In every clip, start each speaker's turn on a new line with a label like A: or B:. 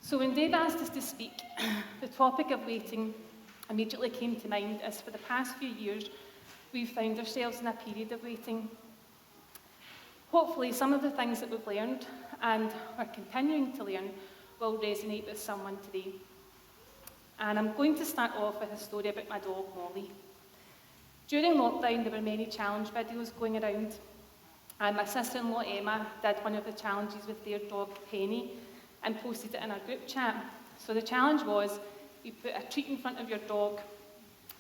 A: So when Dave asked us to speak, the topic of waiting immediately came to mind, as for the past few years, we've found ourselves in a period of waiting. Hopefully, some of the things that we've learned and are continuing to learn will resonate with someone today. And I'm going to start off with a story about my dog, Molly. During lockdown, there were many challenge videos going around, and my sister-in-law, Emma, did one of the challenges with their dog, Penny, and posted it in our group chat. So the challenge was, you put a treat in front of your dog,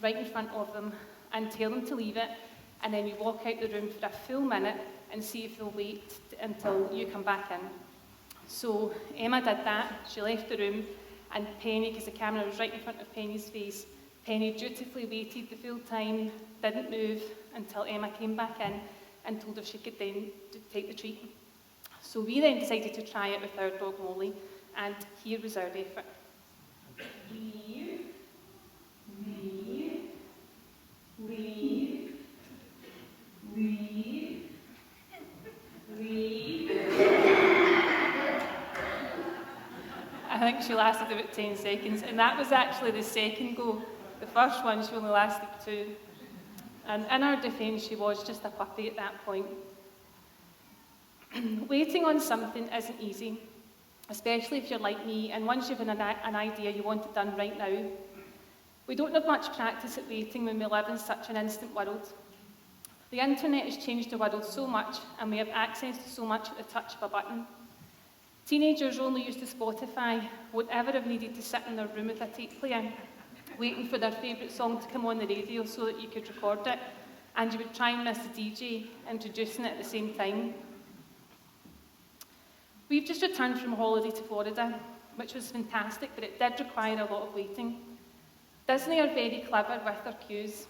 A: right in front of them, and tell them to leave it, and then you walk out the room for a full minute and see if they'll wait until you come back in. So Emma did that. She left the room, and Penny, because the camera was right in front of Penny's face, Penny dutifully waited the full time, didn't move until Emma came back in and told her she could then take the treat. So we then decided to try it with our dog Molly, and here was our effort. Leave, leave, leave, leave, leave. I think she lasted about 10 seconds, and that was actually the second go. The first one, she only lasted 2. And in her defence, she was just a puppy at that point. Waiting on something isn't easy, especially if you're like me, and once you've an idea, you want it done right now. We don't have much practice at waiting when we live in such an instant world. The internet has changed the world so much, and we have access to so much at the touch of a button. Teenagers only used to Spotify, would ever have needed to sit in their room with a tape player, waiting for their favourite song to come on the radio so that you could record it, and you would try and miss the DJ introducing it at the same time. We've just returned from a holiday to Florida, which was fantastic, but it did require a lot of waiting. Disney are very clever with their queues.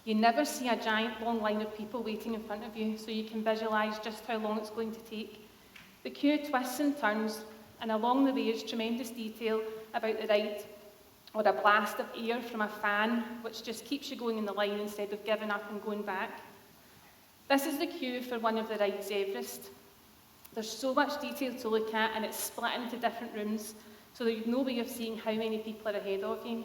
A: You never see a giant long line of people waiting in front of you, so you can visualise just how long it's going to take. The queue twists and turns, and along the way is tremendous detail about the ride, or a blast of air from a fan, which just keeps you going in the line instead of giving up and going back. This is the queue for one of the rides, Everest. There's so much detail to look at, and it's split into different rooms, so that you've no way of seeing how many people are ahead of you.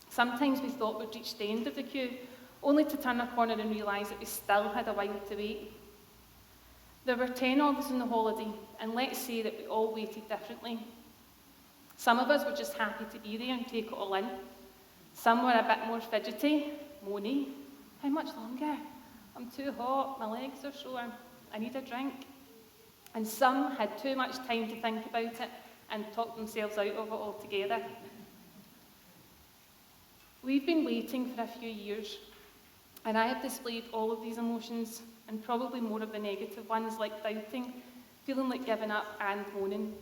A: Sometimes we thought we'd reached the end of the queue, only to turn a corner and realise that we still had a while to wait. There were 10 of us on the holiday, and let's say that we all waited differently. Some of us were just happy to be there and take it all in. Some were a bit more fidgety, moany. How much longer? I'm too hot, my legs are sore, I need a drink. And some had too much time to think about it and talked themselves out of it altogether. We've been waiting for a few years, and I have displayed all of these emotions, and probably more of the negative ones, like doubting, feeling like giving up, and moaning.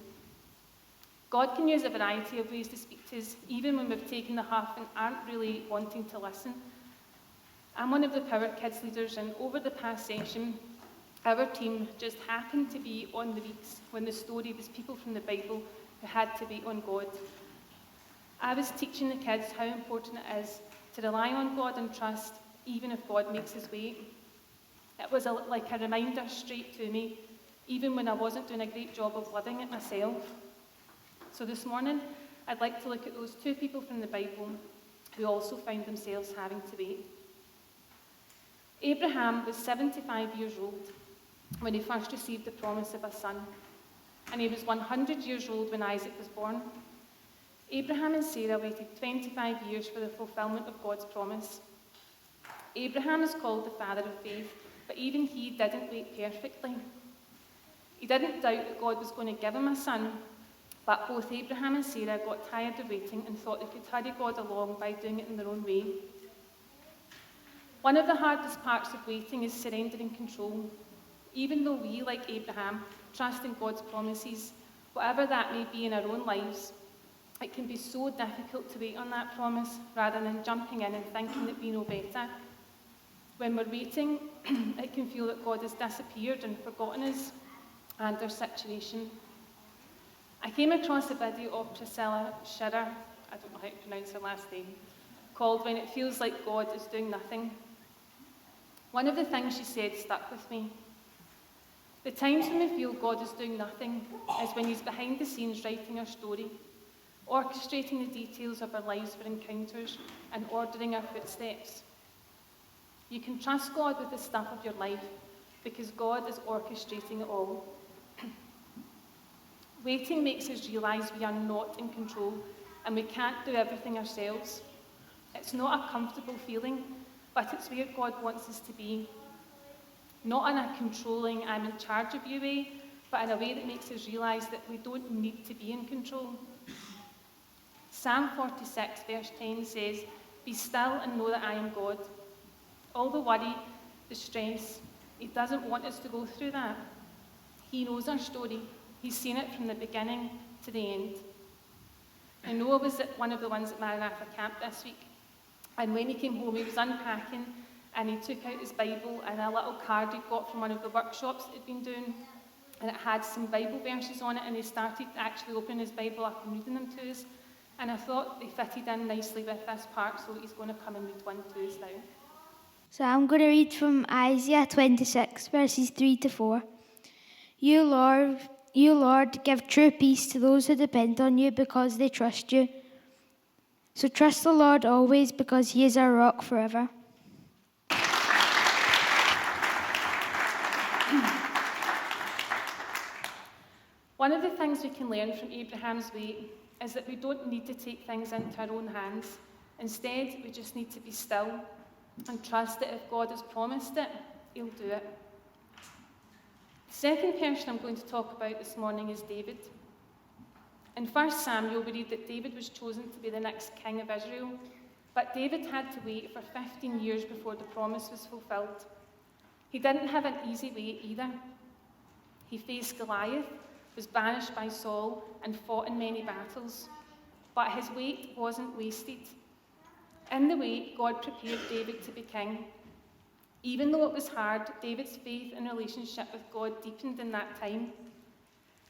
A: God can use a variety of ways to speak to us, even when we've taken the huff and aren't really wanting to listen. I'm one of the Power Kids leaders, and over the past session, our team just happened to be on the weeks when the story was people from the Bible who had to wait on God. I was teaching the kids how important it is to rely on God and trust, even if God makes us wait. It was like a reminder straight to me, even when I wasn't doing a great job of living it myself. So this morning, I'd like to look at those 2 people from the Bible who also found themselves having to wait. Abraham was 75 years old when he first received the promise of a son, and he was 100 years old when Isaac was born. Abraham and Sarah waited 25 years for the fulfillment of God's promise. Abraham is called the father of faith, but even he didn't wait perfectly. He didn't doubt that God was going to give him a son, but both Abraham and Sarah got tired of waiting and thought they could hurry God along by doing it in their own way. One of the hardest parts of waiting is surrendering control. Even though we, like Abraham, trust in God's promises, whatever that may be in our own lives, it can be so difficult to wait on that promise rather than jumping in and thinking that we know better. When we're waiting, it can feel that God has disappeared and forgotten us and our situation. I came across a video of Priscilla Shirer, I don't know how to pronounce her last name, called "When It Feels Like God Is Doing Nothing." One of the things she said stuck with me. The times when we feel God is doing nothing is when he's behind the scenes writing our story, orchestrating the details of our lives for encounters and ordering our footsteps. You can trust God with the stuff of your life because God is orchestrating it all. Waiting makes us realise we are not in control and we can't do everything ourselves. It's not a comfortable feeling, but it's where God wants us to be. Not in a controlling, I'm in charge of you way, but in a way that makes us realise that we don't need to be in control. Psalm 46, verse 10 says, "Be still and know that I am God." All the worry, the stress, he doesn't want us to go through that. He knows our story. He's seen it from the beginning to the end. And Noah was at one of the ones at Maranatha camp this week. And when he came home, he was unpacking and he took out his Bible and a little card he'd got from one of the workshops that he'd been doing. And it had some Bible verses on it, and he started actually opening his Bible up and reading them to us. And I thought they fitted in nicely with this part, so he's going to come and read one to us now.
B: So I'm going to read from Isaiah 26, verses 3 to 4. You, Lord, give true peace to those who depend on you because they trust you. So trust the Lord always because he is our rock forever.
A: One of the things we can learn from Abraham's wait is that we don't need to take things into our own hands. Instead, we just need to be still and trust that if God has promised it, he'll do it. The second person I'm going to talk about this morning is David. In 1 Samuel, we read that David was chosen to be the next king of Israel, but David had to wait for 15 years before the promise was fulfilled. He didn't have an easy wait either. He faced Goliath, was banished by Saul, and fought in many battles. But his wait wasn't wasted. In the wait, God prepared David to be king. Even though it was hard, David's faith and relationship with God deepened in that time.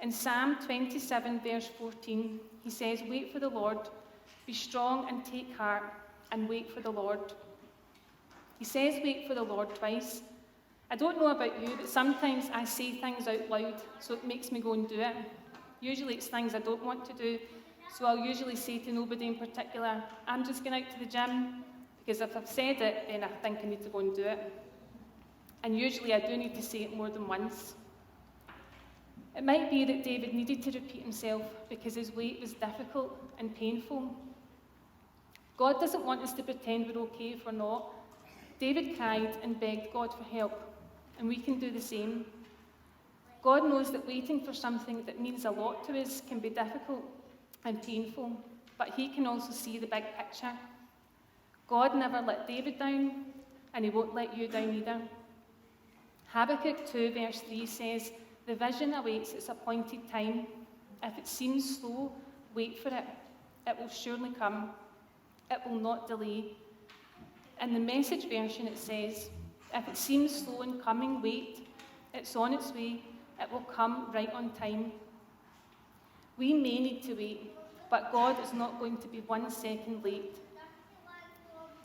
A: In Psalm 27, verse 14, he says, "Wait for the Lord, be strong and take heart, and wait for the Lord." He says wait for the Lord twice. I don't know about you, but sometimes I say things out loud, so it makes me go and do it. Usually it's things I don't want to do, so I'll usually say to nobody in particular, "I'm just going out to the gym," because if I've said it, then I think I need to go and do it. And usually I do need to say it more than once. It might be that David needed to repeat himself because his wait was difficult and painful. God doesn't want us to pretend we're okay if we're not. David cried and begged God for help, and we can do the same. God knows that waiting for something that means a lot to us can be difficult and painful, but he can also see the big picture. God never let David down, and he won't let you down either. Habakkuk 2 verse 3 says, "The vision awaits its appointed time. If it seems slow, wait for it. It will surely come. It will not delay." In the Message version it says, "If it seems slow in coming, wait. It's on its way. It will come right on time." We may need to wait, but God is not going to be 1 second late.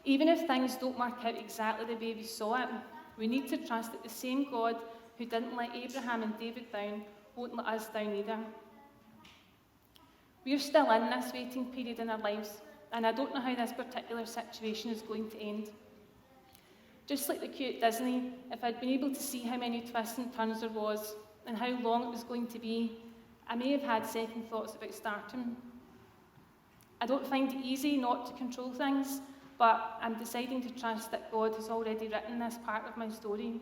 A: Even if things don't work out exactly the way we saw it, we need to trust that the same God who didn't let Abraham and David down won't let us down either. We're still in this waiting period in our lives, and I don't know how this particular situation is going to end. Just like the queue at Disney, if I'd been able to see how many twists and turns there was and how long it was going to be, I may have had second thoughts about starting. I don't find it easy not to control things, but I'm deciding to trust that God has already written this part of my story.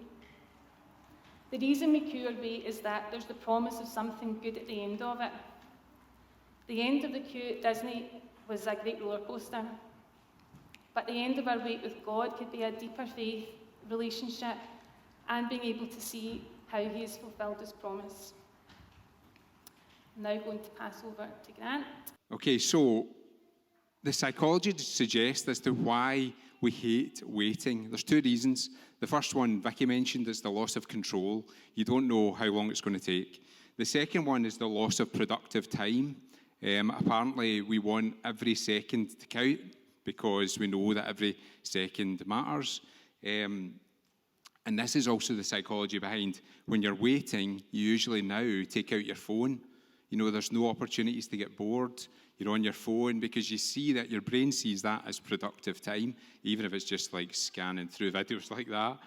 A: The reason we queue or wait is that there's the promise of something good at the end of it. The end of the queue at Disney was a great roller coaster, but the end of our wait with God could be a deeper faith, relationship, and being able to see how he has fulfilled his promise. I'm now going to pass over to Grant.
C: Okay, so the psychology suggests as to why we hate waiting. There's 2 reasons. The first one, Vicky mentioned, is the loss of control. You don't know how long it's going to take. The second one is the loss of productive time. Apparently, we want every second to count because we know that every second matters. And this is also the psychology behind when you're waiting, you usually now take out your phone. You know, there's no opportunities to get bored. You're on your phone because you see that your brain sees that as productive time, even if it's just like scanning through videos like that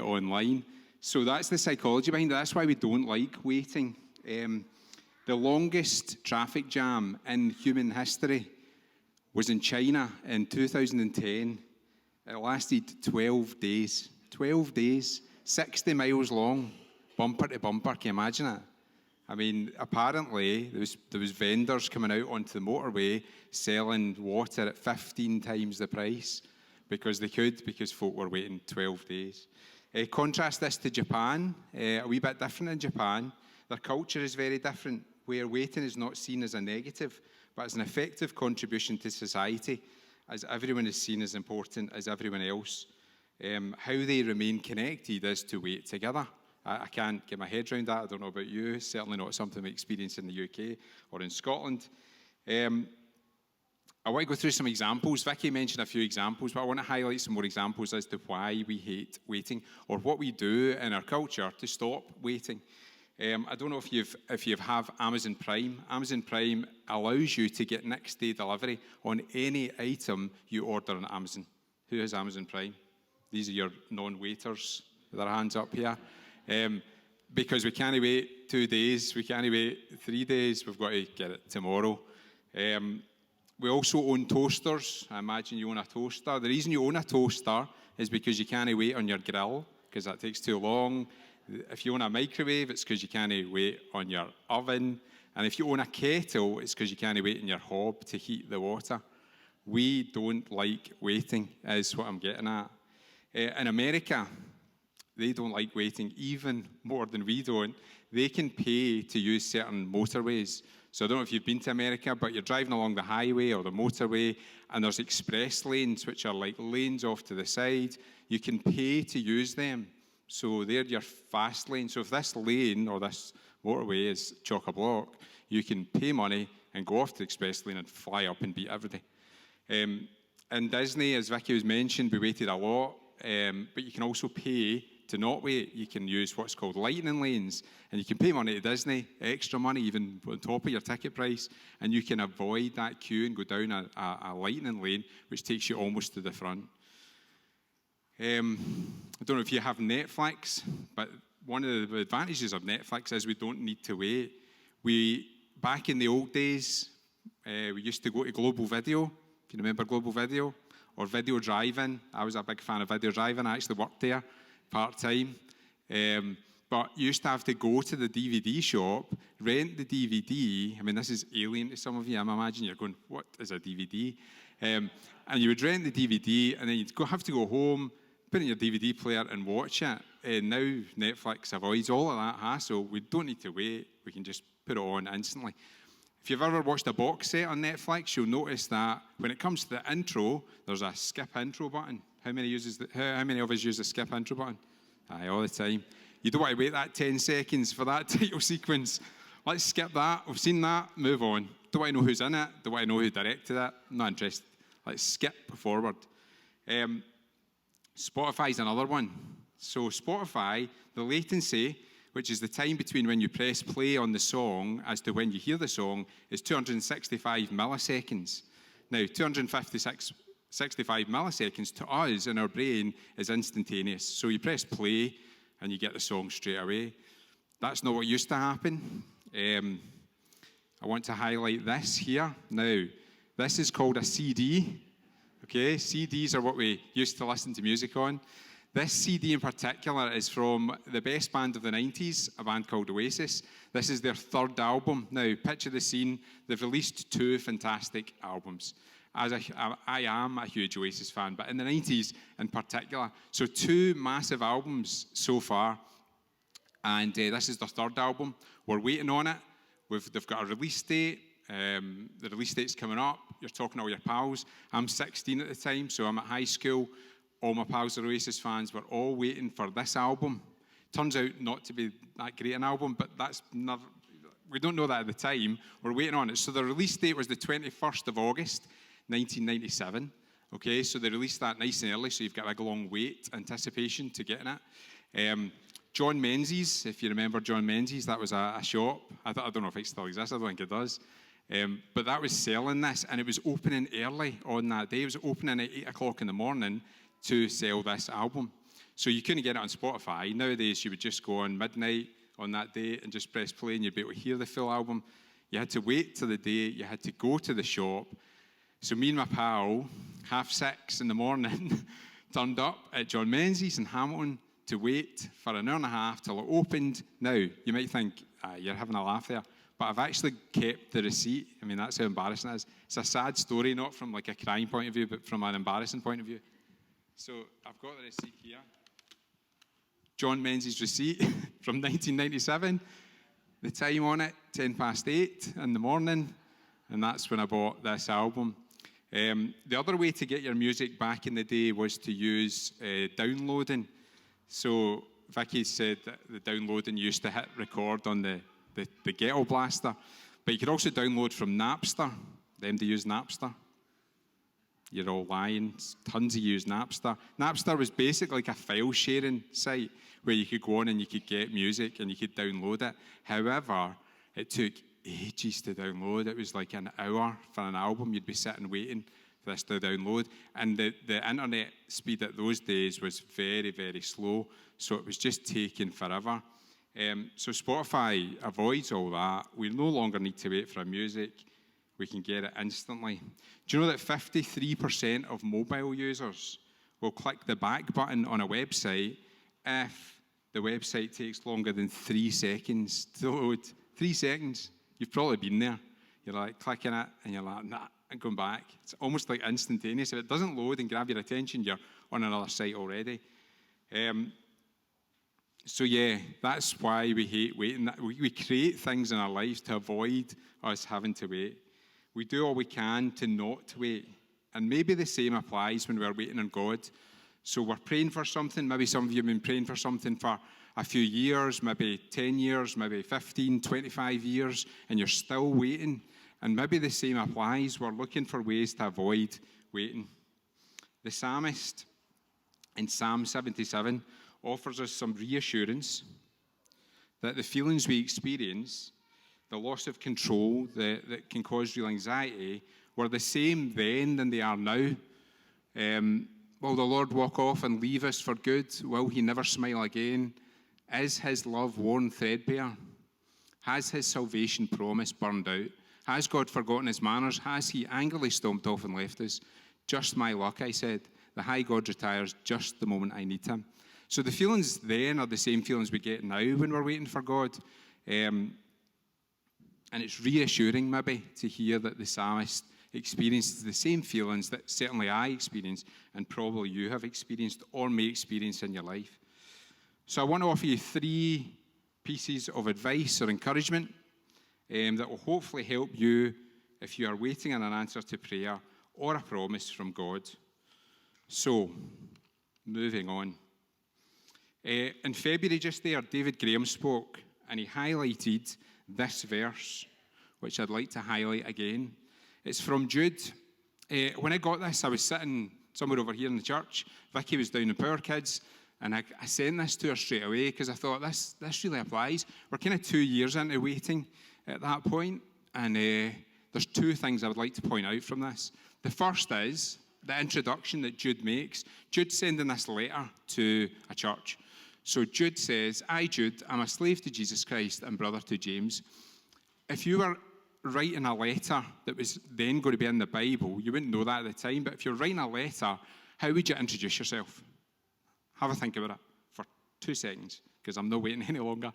C: online. So that's the psychology behind it. That's why we don't like waiting. The longest traffic jam in human history was in China in 2010. It lasted 12 days. 12 days, 60 miles long, bumper to bumper. Can you imagine it? I mean, apparently, there was vendors coming out onto the motorway selling water at 15 times the price because they could, because folk were waiting 12 days. Contrast this to Japan, a wee bit different in Japan. Their culture is very different, where waiting is not seen as a negative, but as an effective contribution to society, as everyone is seen as important as everyone else. How they remain connected is to wait together. I can't get my head around that. I don't know about you. It's certainly not something we experience in the UK or in Scotland. I want to go through some examples. Vicky mentioned a few examples, but I want to highlight some more examples as to why we hate waiting or what we do in our culture to stop waiting. I don't know if you have Amazon Prime. Amazon Prime allows you to get next day delivery on any item you order on Amazon. Who has Amazon Prime? These are your non-waiters with their hands up here. Because we can't wait 2 days, we can't wait 3 days, we've got to get it tomorrow. We also own toasters. I imagine you own a toaster. The reason you own a toaster is because you can't wait on your grill, because that takes too long. If you own a microwave, it's because you can't wait on your oven. And if you own a kettle, it's because you can't wait in your hob to heat the water. We don't like waiting, is what I'm getting at. In America, they don't like waiting even more than we don't. They can pay to use certain motorways. So I don't know if you've been to America, but you're driving along the highway or the motorway, and there's express lanes, which are like lanes off to the side. You can pay to use them. So they're your fast lane. So if this lane or this motorway is chock-a-block, you can pay money and go off to the express lane and fly up and beat everything. In Disney, as Vicky was mentioned, we waited a lot. But you can also pay to not wait. You can use what's called lightning lanes, and you can pay money to Disney, extra money even on top of your ticket price, and you can avoid that queue and go down a lightning lane, which takes you almost to the front. I don't know if you have Netflix, but one of the advantages of Netflix is we don't need to wait. Back in the old days, we used to go to Global Video, if you remember Global Video, or Video Drive-In. I was a big fan of Video Drive-In. I actually worked there part-time. But you used to have to go to the DVD shop, rent the DVD. I mean, this is alien to some of you. I'm imagining you're going, what is a DVD? And you would rent the DVD, and then you'd have to go home, put it in your DVD player, and watch it. And now Netflix avoids all of that hassle. We don't need to wait. We can just put it on instantly. If you've ever watched a box set on Netflix, you'll notice that when it comes to the intro, there's a skip intro button. How many of us use the skip intro button? Aye, all the time. You don't want to wait that 10 seconds for that title sequence. Let's skip that. We've seen that. Move on. Don't want to know who's in it. Don't want to know who directed it. I'm not interested. Let's skip forward. Spotify's another one. So Spotify, the latency, which is the time between when you press play on the song as to when you hear the song, is 265 milliseconds. Now, 265 milliseconds to us in our brain is instantaneous. So you press play and you get the song straight away. That's not what used to happen. I want to highlight this here. Now, this is called a CD. Okay, CDs are what we used to listen to music on. This CD in particular is from the best band of the 90s, a band called Oasis. This is their third album. Now, picture the scene. They've released 2 fantastic albums. I am a huge Oasis fan, but in the 90s in particular. So 2 massive albums so far, and this is their third album. We're waiting on it. They've got a release date. The release date's coming up. You're talking to all your pals. I'm 16 at the time, so I'm at high school. All my pals are Oasis fans. We're all waiting for this album. Turns out not to be that great an album, but we don't know that at the time. We're waiting on it. So the release date was the 21st of August, 1997. Okay, so they released that nice and early, so you've got a big long wait, anticipation to getting it. John Menzies, if you remember John Menzies, that was a shop. I don't know if it still exists, I don't think it does. But that was selling this, and it was opening early on that day. It was opening at 8 o'clock in the morning to sell this album. So you couldn't get it on Spotify. Nowadays, you would just go on midnight on that day and just press play, and you'd be able to hear the full album. You had to wait till the day. You had to go to the shop. So me and my pal, 6:30 in the morning, turned up at John Menzies in Hamilton to wait for an hour and a half till it opened. Now, you might think, you're having a laugh there, but I've actually kept the receipt. I mean, that's how embarrassing it is. It's a sad story, not from like a crying point of view, but from an embarrassing point of view. So I've got the receipt here. John Menzies' receipt from 1997. The time on it, 8:10 in the morning, and that's when I bought this album. The other way to get your music back in the day was to use downloading. So Vicky said that the downloading used to hit record on the Ghetto Blaster, but you could also download from Napster. Them to use Napster. You're all lying. Tons of you use Napster. Napster was basically like a file sharing site where you could go on and you could get music and you could download it. However, it took ages to download. It was like an hour for an album. You'd be sitting waiting for this to download. And the internet speed at those days was very, very slow. So it was just taking forever. So Spotify avoids all that. We no longer need to wait for our music. We can get it instantly. Do you know that 53% of mobile users will click the back button on a website if the website takes longer than 3 seconds to load? 3 seconds. You've probably been there. You're like clicking it and you're like, nah, and going back. It's almost like instantaneous. If it doesn't load and grab your attention, you're on another site already. So yeah, that's why we hate waiting. We create things in our lives to avoid us having to wait. We do all we can to not wait. And maybe the same applies when we're waiting on God. So we're praying for something. Maybe some of you have been praying for something for a few years, maybe 10 years, maybe 15, 25 years, and you're still waiting. And maybe the same applies. We're looking for ways to avoid waiting. The psalmist in Psalm 77 offers us some reassurance that the feelings we experience, the loss of control that can cause real anxiety, were the same then than they are now. Will the Lord walk off and leave us for good? Will he never smile again? Is his love worn threadbare? Has his salvation promise burned out? Has God forgotten his manners? Has he angrily stomped off and left us? Just my luck, I said. The high God retires just the moment I need him. So the feelings then are the same feelings we get now when we're waiting for God. And it's reassuring maybe to hear that the psalmist experiences the same feelings that certainly I experience and probably you have experienced or may experience in your life. So I want to offer you 3 pieces of advice or encouragement that will hopefully help you if you are waiting on an answer to prayer or a promise from God. So, moving on. In February just there, David Graham spoke and he highlighted this verse, which I'd like to highlight again. It's from Jude. When I got this, I was sitting somewhere over here in the church. Vicky was down in Power Kids, and I sent this to her straight away because I thought this really applies. We're kind of 2 years into waiting at that point, and there's 2 things I would like to point out from this. The first is the introduction that Jude makes. Jude's sending this letter to a church. So Jude says, I, Jude, am a slave to Jesus Christ and brother to James. If you were writing a letter that was then going to be in the Bible, you wouldn't know that at the time, but if you're writing a letter, how would you introduce yourself? Have a think about it for 2 seconds, because I'm not waiting any longer.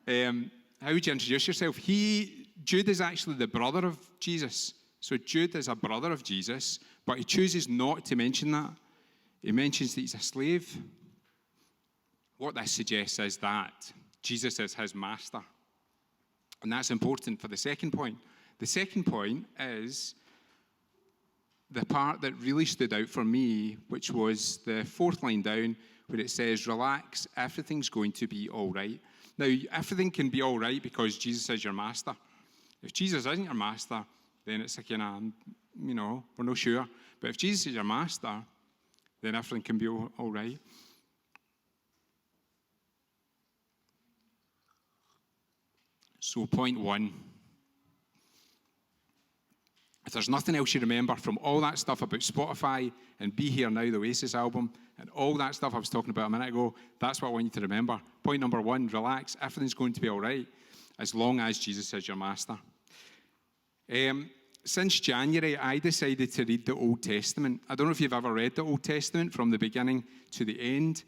C: How would you introduce yourself? Jude is actually the brother of Jesus. So Jude is a brother of Jesus, but he chooses not to mention that. He mentions that he's a slave. What this suggests is that Jesus is his master. And that's important for the second point. The second point is the part that really stood out for me, which was the 4th line down, where it says, relax, everything's going to be all right. Now, everything can be all right because Jesus is your master. If Jesus isn't your master, then it's a kind of, we're not sure. But if Jesus is your master, then everything can be all right. So point 1. If there's nothing else you remember from all that stuff about Spotify and Be Here Now, the Oasis album, and all that stuff I was talking about a minute ago, that's what I want you to remember. Point number 1, relax. Everything's going to be all right as long as Jesus is your master. Since January, I decided to read the Old Testament. I don't know if you've ever read the Old Testament from the beginning to the end.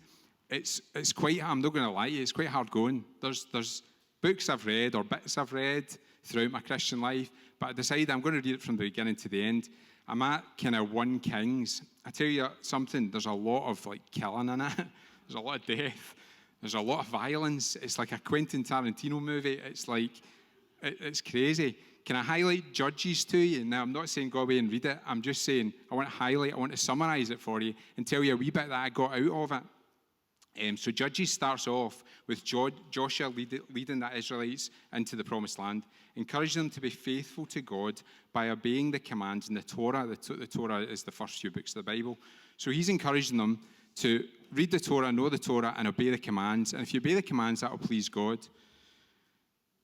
C: It's quite, I'm not going to lie to you, it's quite hard going. There's books I've read or bits I've read throughout my Christian life, but I decided I'm going to read it from the beginning to the end. I'm at kind of 1 Kings. I tell you something, there's a lot of killing in it. There's a lot of death. There's a lot of violence. It's like a Quentin Tarantino movie. It's crazy. Can I highlight Judges to you? Now, I'm not saying go away and read it. I'm just saying I want to summarize it for you and tell you a wee bit that I got out of it. So Judges starts off with Joshua leading the Israelites into the Promised Land, encouraging them to be faithful to God by obeying the commands in the Torah. The Torah is the first few books of the Bible. So he's encouraging them to read the Torah, know the Torah, and obey the commands. And if you obey the commands, that will please God.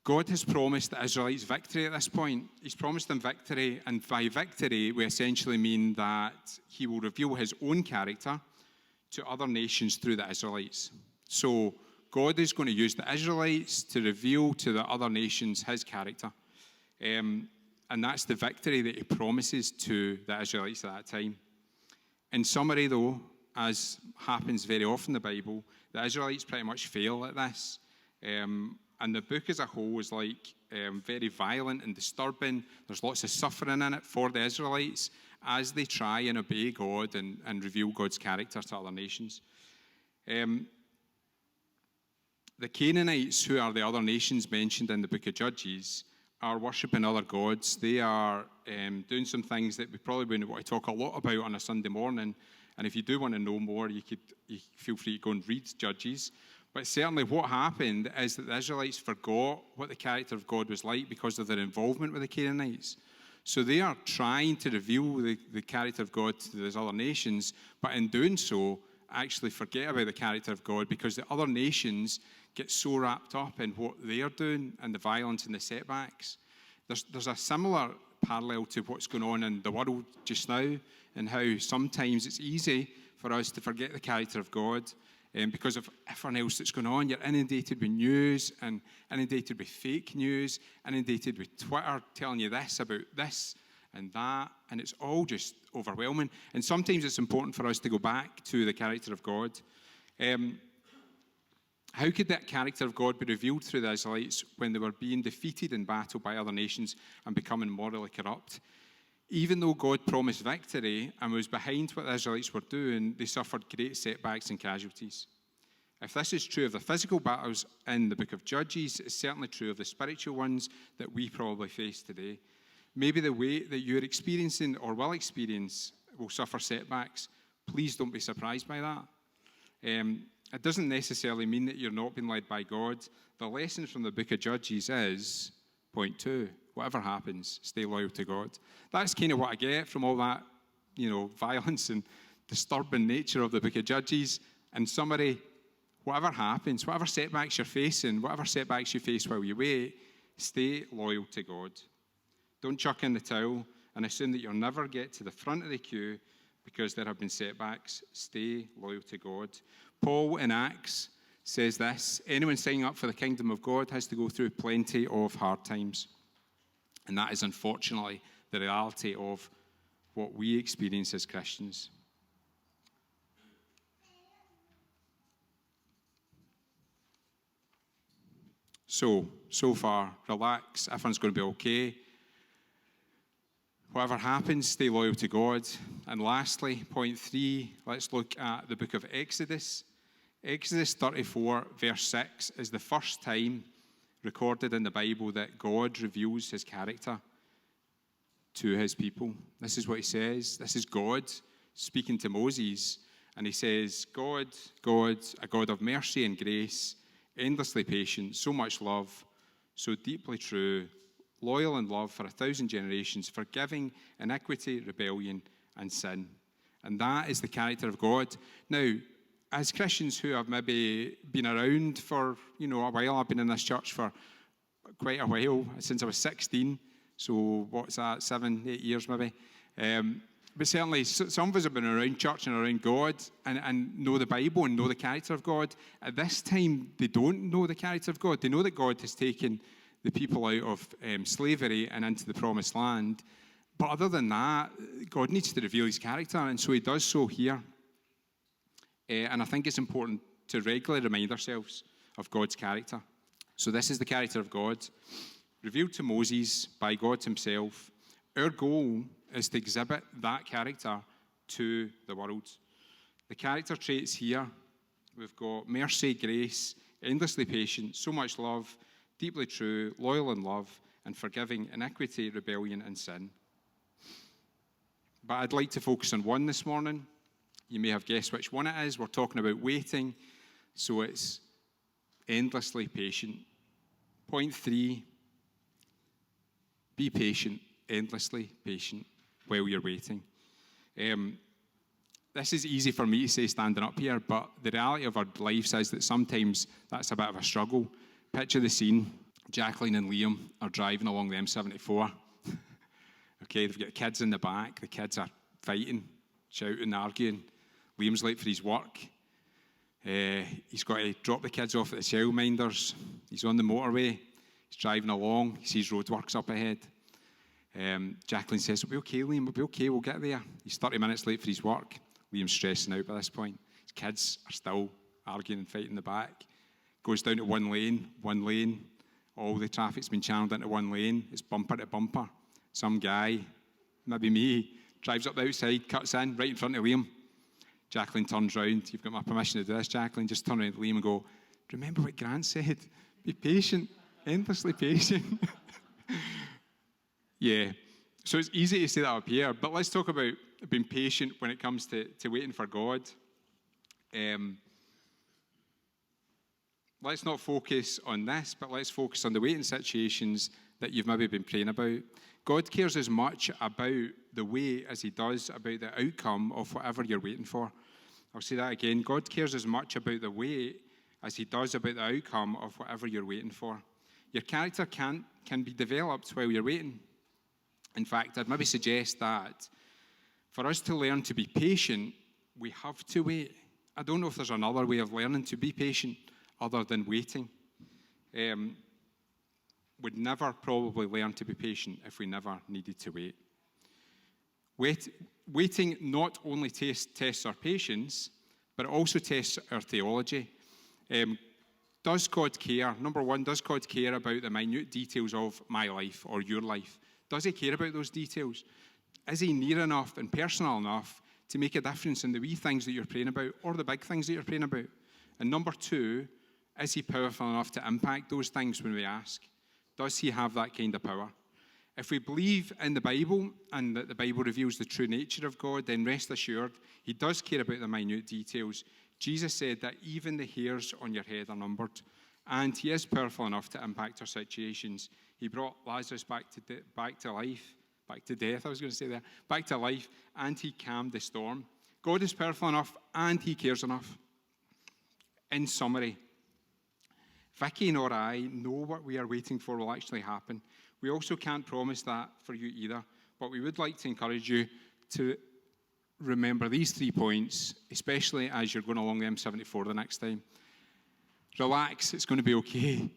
C: God has promised the Israelites victory at this point. He's promised them victory, and by victory, we essentially mean that he will reveal his own character to other nations through the Israelites. So God is going to use the Israelites to reveal to the other nations his character. And that's the victory that he promises to the Israelites at that time. In summary, though, as happens very often in the Bible, the Israelites pretty much fail at this. And the book as a whole is very violent and disturbing. There's lots of suffering in it for the Israelites as they try and obey God and reveal God's character to other nations. The Canaanites, who are the other nations mentioned in the book of Judges, are worshipping other gods. They are doing some things that we probably wouldn't want to talk a lot about on a Sunday morning. And if you do want to know more, you feel free to go and read Judges. But certainly what happened is that the Israelites forgot what the character of God was like because of their involvement with the Canaanites. So they are trying to reveal the character of God to those other nations, but in doing so, actually forget about the character of God because the other nations get so wrapped up in what they are doing and the violence and the setbacks. There's a similar parallel to what's going on in the world just now and how sometimes it's easy for us to forget the character of God. Because of everything else that's going on, you're inundated with news and inundated with fake news, inundated with Twitter telling you this about this and that, and it's all just overwhelming. And sometimes it's important for us to go back to the character of God. How could that character of God be revealed through the Israelites when they were being defeated in battle by other nations and becoming morally corrupt? Even though God promised victory and was behind what the Israelites were doing, they suffered great setbacks and casualties. If this is true of the physical battles in the book of Judges, it's certainly true of the spiritual ones that we probably face today. Maybe the way that you're experiencing or will experience will suffer setbacks. Please don't be surprised by that. It doesn't necessarily mean that you're not being led by God. The lesson from the book of Judges is, point 2, whatever happens, stay loyal to God. That's kind of what I get from all that, violence and disturbing nature of the book of Judges. In summary, whatever happens, whatever setbacks you're facing, whatever setbacks you face while you wait, stay loyal to God. Don't chuck in the towel and assume that you'll never get to the front of the queue because there have been setbacks. Stay loyal to God. Paul in Acts says this: anyone signing up for the kingdom of God has to go through plenty of hard times. And that is unfortunately the reality of what we experience as Christians. So far, relax, everyone's going to be okay. Whatever happens, stay loyal to God. And lastly, point 3, let's look at the book of Exodus. Exodus 34, verse 6 is the first time recorded in the Bible that God reveals his character to his people. This is what he says. This is God speaking to Moses. And he says, God, a God of mercy and grace, endlessly patient, so much love, so deeply true, loyal in love for 1,000 generations, forgiving iniquity, rebellion, and sin. And that is the character of God. Now, as Christians who have maybe been around for, a while, I've been in this church for quite a while, since I was 16, so what's that, 7, 8 years maybe? But certainly, some of us have been around church and around God and know the Bible and know the character of God. At this time, they don't know the character of God. They know that God has taken the people out of slavery and into the promised land. But other than that, God needs to reveal his character, and so he does so here. And I think it's important to regularly remind ourselves of God's character. So this is the character of God, revealed to Moses by God himself. Our goal is to exhibit that character to the world. The character traits here, we've got mercy, grace, endlessly patient, so much love, deeply true, loyal in love, and forgiving iniquity, rebellion, and sin. But I'd like to focus on one this morning. You may have guessed which one it is. We're talking about waiting, so it's endlessly patient. Point 3, be patient, endlessly patient while you're waiting. This is easy for me to say standing up here, but the reality of our lives is that sometimes that's a bit of a struggle. Picture the scene. Jacqueline and Liam are driving along the M74. Okay, they've got kids in the back. The kids are fighting, shouting, arguing. Liam's late for his work. He's got to drop the kids off at the childminders. He's on the motorway. He's driving along. He sees roadworks up ahead. Jacqueline says, "We'll be okay, Liam, we'll be okay, we'll get there." He's 30 minutes late for his work. Liam's stressing out by this point. His kids are still arguing and fighting in the back. Goes down to one lane. All the traffic's been channeled into one lane. It's bumper to bumper. Some guy, maybe me, drives up the outside, cuts in, right in front of Liam. Jacqueline turns round. "You've got my permission to do this, Jacqueline." Just turn around to Liam and go, "Remember what Grant said? Be patient, endlessly patient." Yeah, so it's easy to say that up here, but let's talk about being patient when it comes to waiting for God. Let's not focus on this, but let's focus on the waiting situations that you've maybe been praying about. God cares as much about the wait as he does about the outcome of whatever you're waiting for. I'll say that again. God cares as much about the wait as he does about the outcome of whatever you're waiting for. Your character can be developed while you're waiting. In fact, I'd maybe suggest that for us to learn to be patient, we have to wait. I don't know if there's another way of learning to be patient other than waiting. We'd never probably learn to be patient if we never needed to wait. Waiting not only tests our patience, but it also tests our theology. Does God care? Number one, does God care about the minute details of my life or your life? Does he care about those details? Is he near enough and personal enough to make a difference in the wee things that you're praying about or the big things that you're praying about? And number two, is he powerful enough to impact those things when we ask? Does he have that kind of power? If we believe in the Bible and that the Bible reveals the true nature of God, then rest assured, he does care about the minute details. Jesus said that even the hairs on your head are numbered, and he is powerful enough to impact our situations. He brought Lazarus back to life, and he calmed the storm. God is powerful enough, and he cares enough. In summary, Vicky nor I know what we are waiting for will actually happen. We also can't promise that for you either, but we would like to encourage you to remember these 3 points, especially as you're going along the M74 the next time. Relax, it's going to be okay.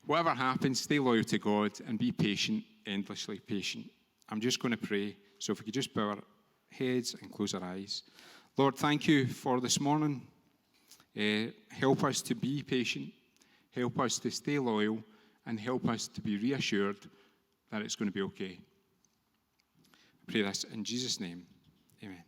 C: Whatever happens, stay loyal to God and be patient, endlessly patient. I'm just going to pray, so if we could just bow our heads and close our eyes. Lord, thank you for this morning. Help us to be patient. Help us to stay loyal, and help us to be reassured that it's going to be okay. I pray this in Jesus' name. Amen.